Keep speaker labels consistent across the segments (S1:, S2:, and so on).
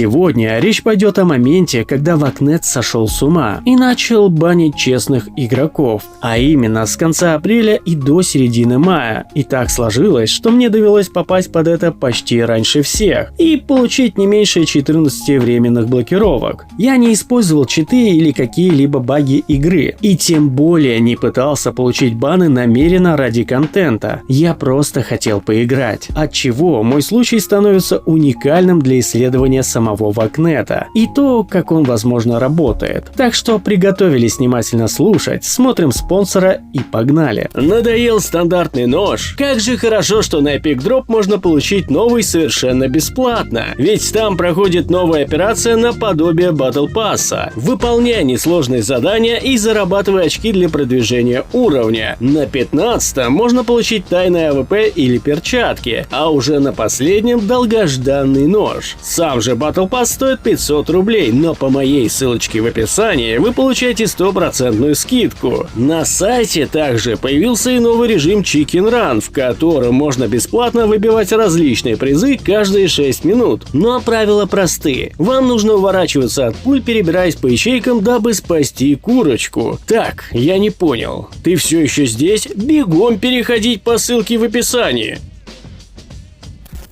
S1: сегодня речь пойдет о моменте, когда Вакнет сошел с ума и начал банить честных игроков, а именно с конца апреля и до середины мая. И так сложилось, что мне довелось попасть под это почти раньше всех и получить не меньше 14 временных блокировок. Я не использовал читы или какие-либо баги игры, и тем более не пытался получить баны намеренно ради контента. Я просто хотел поиграть, отчего мой случай становится уникальным для исследования самого Вакнета и то, как он возможно работает. Так что приготовились внимательно слушать, смотрим спонсора и погнали. Надоел стандартный нож? Как же хорошо, что на Epic Drop можно получить новый совершенно бесплатно. Ведь там проходит новая операция наподобие Battle Pass'а. Выполняй несложные задания и зарабатывай очки для продвижения уровня. На 15-м можно получить тайное АВП или перчатки, а уже на последнем долгожданный нож. Сам же Battle Pass стоит 500 рублей, но по моей ссылочке в описании вы получаете 100% скидку. На сайте также появился и новый режим Chicken Run, в котором можно бесплатно выбивать различные призы каждые 6 минут. Но правила простые. Вам нужно уворачиваться от пуль, перебираясь по ячейкам, дабы спасти курочку. Так, я не понял. Ты все еще здесь? Бегом переходить по ссылке в описании.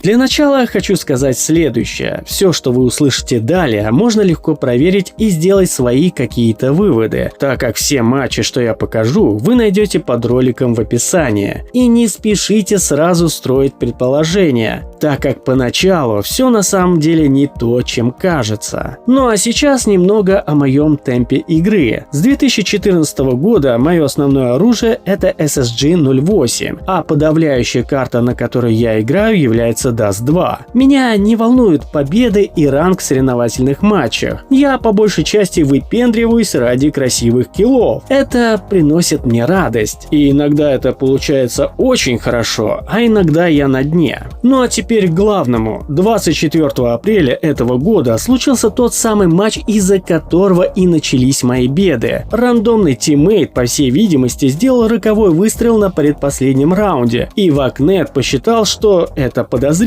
S1: Для начала хочу сказать следующее. Все, что вы услышите далее, можно легко проверить и сделать свои какие-то выводы, так как все матчи, что я покажу, вы найдете под роликом в описании. И не спешите сразу строить предположения, так как поначалу все на самом деле не то, чем кажется. Ну а сейчас немного о моем темпе игры. С 2014 года мое основное оружие это SSG-08, а подавляющая карта, на которой я играю, является Dust 2. Меня не волнуют победы и ранг в соревновательных матчах. Я по большей части выпендриваюсь ради красивых киллов. Это приносит мне радость. И иногда это получается очень хорошо, а иногда я на дне. Ну а теперь к главному. 24 апреля этого года случился тот самый матч, из-за которого и начались мои беды. Рандомный тиммейт, по всей видимости, сделал роковой выстрел на предпоследнем раунде, и Вакнет посчитал, что это подозрительно.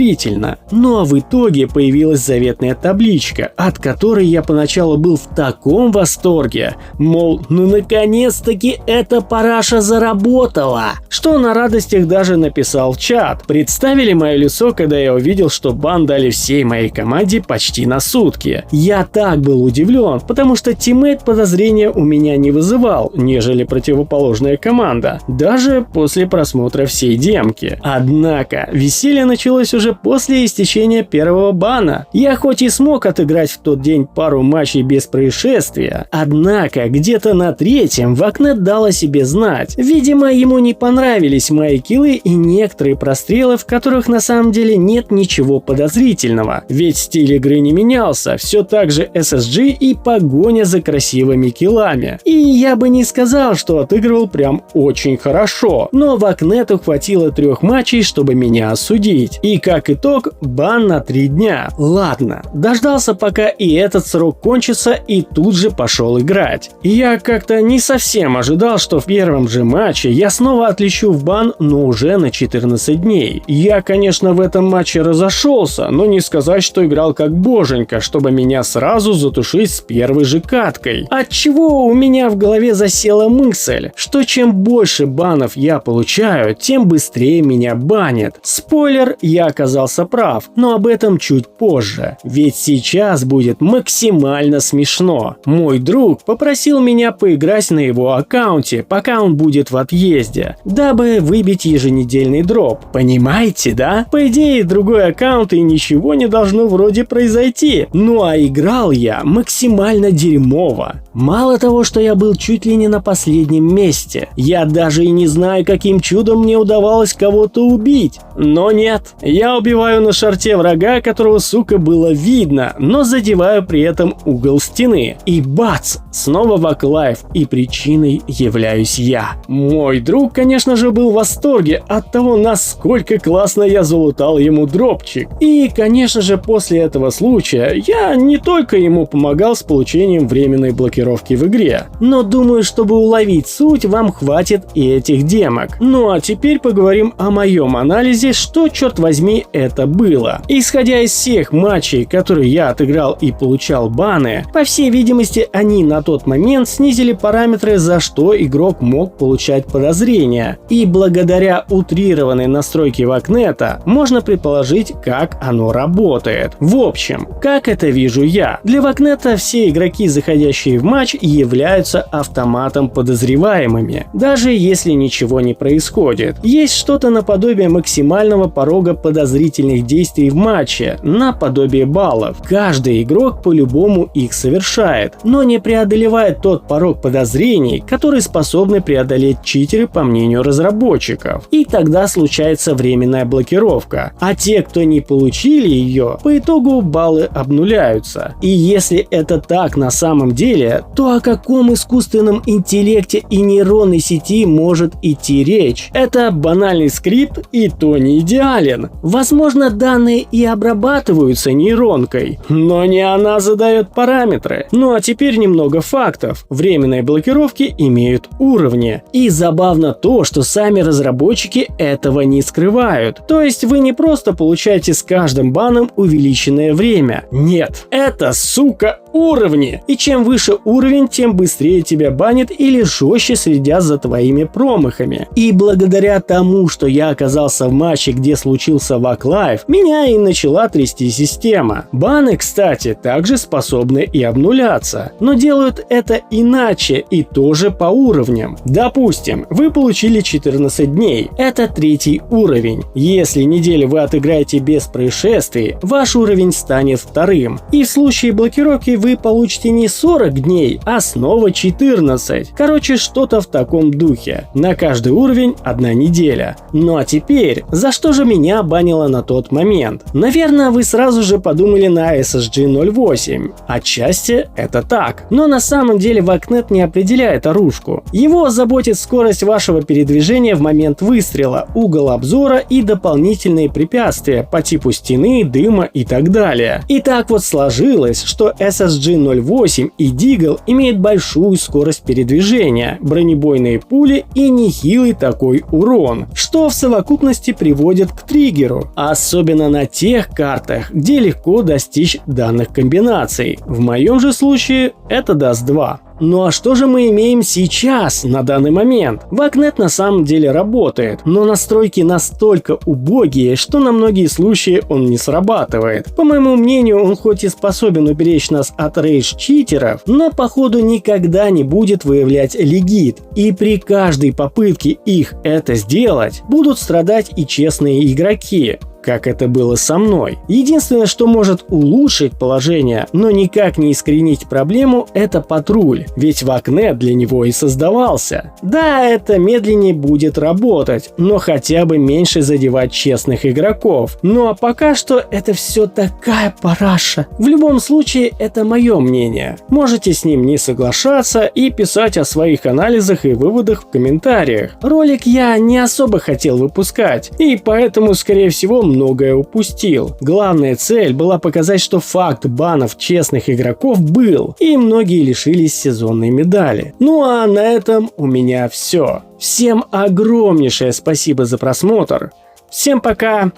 S1: Ну а в итоге появилась заветная табличка, от которой я поначалу был в таком восторге, мол, ну наконец-таки эта параша заработала, что на радостях даже написал в чат. Представили мое лицо, когда я увидел, что бан дали всей моей команде почти на сутки. Я так был удивлен, потому что тиммейт подозрения у меня не вызывал, нежели противоположная команда, даже после просмотра всей демки. Однако веселье началось уже после истечения первого бана. Я хоть и смог отыграть в тот день пару матчей без происшествия, однако где-то на третьем Вакнет дал о себе знать. Видимо, ему не понравились мои киллы и некоторые прострелы, в которых на самом деле нет ничего подозрительного. Ведь стиль игры не менялся, все так же SSG и погоня за красивыми киллами. И я бы не сказал, что отыгрывал прям очень хорошо, но Вакнету хватило 3 матчей, чтобы меня осудить. И как итог, бан на 3 дня. Ладно, дождался, пока и этот срок кончится, и тут же пошел играть. И я как-то не совсем ожидал, что в первом же матче я снова отлечу в бан, но уже на 14 дней. Я, конечно, в этом матче разошелся, но не сказать, что играл как боженька, чтобы меня сразу затушить с первой же каткой. Отчего у меня в голове засела мысль, что чем больше банов я получаю, тем быстрее меня банят. Спойлер, я оказался прав, но об этом чуть позже. Ведь сейчас будет максимально смешно. Мой друг попросил меня поиграть на его аккаунте, пока он будет в отъезде, дабы выбить еженедельный дроп. Понимаете, да? По идее, другой аккаунт и ничего не должно вроде произойти. Ну а играл я максимально дерьмово. Мало того, что я был чуть ли не на последнем месте, я даже и не знаю, каким чудом мне удавалось кого-то убить. Но нет, я убиваю на шарте врага, которого, сука, было видно, но задеваю при этом угол стены. И бац, снова ваклайф, и причиной являюсь я. Мой друг, конечно же, был в восторге от того, насколько классно я залутал ему дропчик. И, конечно же, после этого случая я не только ему помогал с получением временной блокировки в игре, но думаю, чтобы уловить суть, вам хватит и этих демок. Ну а теперь поговорим о моем анализе, что, черт возьми, времени это было. Исходя из всех матчей, которые я отыграл и получал баны, по всей видимости, они на тот момент снизили параметры, за что игрок мог получать подозрения. И благодаря утрированной настройке Вакнета можно предположить, как оно работает. В общем, как это вижу я? Для Вакнета все игроки, заходящие в матч, являются автоматом подозреваемыми, даже если ничего не происходит. Есть что-то наподобие максимального порога подозрительных действий в матче, наподобие баллов. Каждый игрок по-любому их совершает, но не преодолевает тот порог подозрений, который способны преодолеть читеры, по мнению разработчиков. И тогда случается временная блокировка, а те, кто не получили ее, по итогу баллы обнуляются. И если это так на самом деле, то о каком искусственном интеллекте и нейронной сети может идти речь? Это банальный скрипт, и то не идеален. Возможно, данные и обрабатываются нейронкой, но не она задает параметры. Ну а теперь немного фактов. Временные блокировки имеют уровни. И забавно то, что сами разработчики этого не скрывают. То есть вы не просто получаете с каждым баном увеличенное время. Нет, это, сука, уровни. И чем выше уровень, тем быстрее тебя банят или жестче следят за твоими промахами. И благодаря тому, что я оказался в матче, где случился вак-лайф, меня и начала трясти система. Баны, кстати, также способны и обнуляться, но делают это иначе и тоже по уровням. Допустим, вы получили 14 дней. Это 3-й уровень. Если неделю вы отыграете без происшествий, ваш уровень станет 2-м. И в случае блокировки вы получите не 40 дней, а снова 14. Короче, что-то в таком духе. На каждый уровень 1 неделя. Ну а теперь, за что же меня банило на тот момент? Наверное, вы сразу же подумали на SSG-08. Отчасти это так. Но на самом деле Вакнет не определяет оружку. Его заботит скорость вашего передвижения в момент выстрела, угол обзора и дополнительные препятствия по типу стены, дыма и так далее. И так вот сложилось, что SSG-08 и Deagle имеют большую скорость передвижения, бронебойные пули и нехилый такой урон, что в совокупности приводит к триггеру, особенно на тех картах, где легко достичь данных комбинаций. В моем же случае это Dust 2. Ну а что же мы имеем сейчас, на данный момент? Вакнет на самом деле работает, но настройки настолько убогие, что на многие случаи он не срабатывает. По моему мнению, он хоть и способен уберечь нас от рейдж-читеров, но походу никогда не будет выявлять легит. И при каждой попытке их это сделать, будут страдать и честные игроки, как это было со мной. Единственное, что может улучшить положение, но никак не искоренить проблему, это патруль, ведь Вакнет для него и создавался. Да, это медленнее будет работать, но хотя бы меньше задевать честных игроков. Ну а пока что это все такая параша. В любом случае, это мое мнение. Можете с ним не соглашаться и писать о своих анализах и выводах в комментариях. Ролик я не особо хотел выпускать, и поэтому, скорее всего, многое упустил. Главная цель была показать, что факт банов честных игроков был, и многие лишились сезонной медали. Ну а на этом у меня все. Всем огромнейшее спасибо за просмотр. Всем пока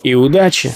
S1: и удачи!